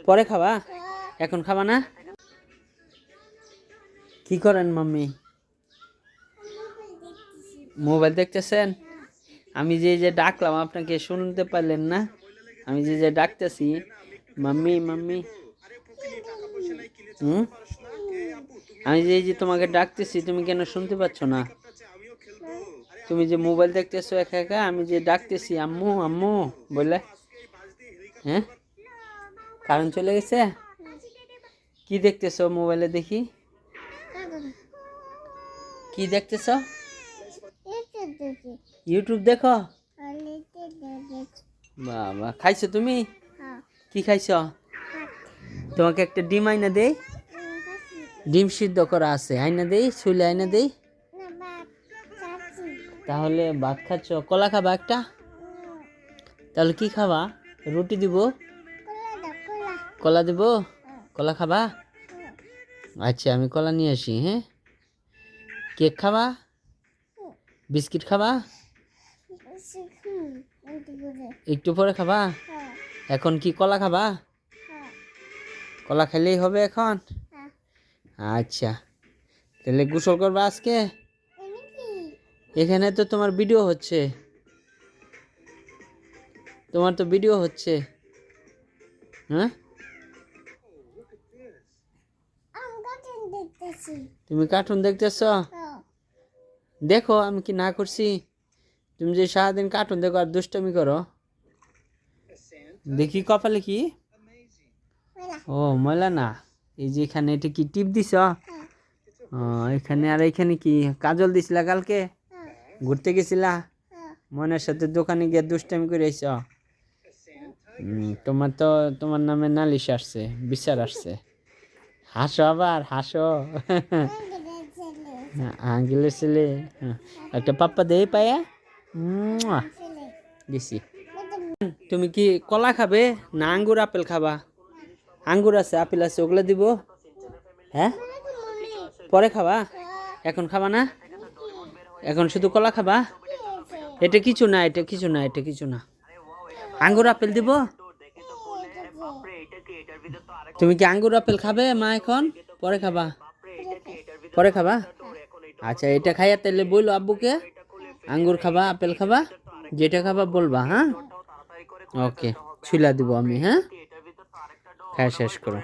পরে খাবা? এখন খাবা না? কি করেন মাম্মি? মোবাইল দেখতেছেন? আমি যে ডাকলাম আপনাকে শুনতে পারলেন না? আমি যে ডাকতেছি মাম্মি মাম্মি, হুম, আমি যে তোমাকে ডাকতেছি তুমি কেন শুনতে পাচ্ছ না? তুমি যে মোবাইল দেখতেছো একা একা, আমি যে ডাকতেছি আম্মু আম্মু বলে, হ্যাঁ, কারণ চলে গেছে? কি দেখতেছো মোবাইলে দেখি? কি দেখতেছো? ইউটিউব দেখো? বাবা, খাইছো তুমি? কি খাইছো? তোমাকে একটা ডিম আইনা দেই? ডিম সিদ্ধ করা আছে, আইনা দেই, ছুলে আইনা দেই? তাহলে ভাত খাচ্ছ? কলা খাবা একটা? তাহলে কি খাবা? রুটি দিব? কলা দিব? কলা খাবা? আচ্ছা, আমি কলা নিয়ে আসি। হ্যাঁ, কেক খাবা? বিস্কিট খাবা? একটু পরে খাবা? এখন কি কলা খাবা? কলা খেলেই হবে এখন? আচ্ছা, তাহলে গোসল করবা আজকে? এখানে তো তোমার ভিডিও হচ্ছে, তোমার তো ভিডিও হচ্ছে। হ্যাঁ, তুমি কার্টুন দেখতেছ? দেখো, আমি কি না করছি? তুমি যে সারাদিন কার্টুন দেখো আর দুষ্টামি করো। দেখি কপালে কি? ও, ময়লা না। এই যে এখানে এটা কি টিপ দিছ? এখানে আর এখানে কি কাজল দিছিলা কালকে? ঘুরতে গেছিলা? মনের সাথে দোকানে গিয়ে দুষ্টামি করে আইছ? তোমার নামে নালিশ আসছে, বিচার আসছে। হাসো আবার, হাসো। আঙ্কেলের ছেলে। একটা পাপ্পা দেই পায়া দিছি। তুমি কি কলা খাবে না আঙ্গুর আপেল খাবা? আঙ্গুর আছে, আপেল আছে, ওগুলো দিব? হ্যাঁ, পরে খাবা? এখন খাবা না? এখন শুধু কলা খাবা? এটা কিছু না, এটা কিছু না, এটা কিছু না। আঙ্গুর আপেল দিব? তুমি কি আঙ্গুর আপেল খাবে মা এখন? পরে খাবা? পরে খাবা? আচ্ছা, এটা খাইয়া তাহলে বললো আব্বুকে আঙ্গুর খাবা আপেল খাবা, যেটা খাবা বলবা। হ্যাঁ, ওকে, ছুলা দিব আমি। হ্যাঁ, খাই শেষ করো।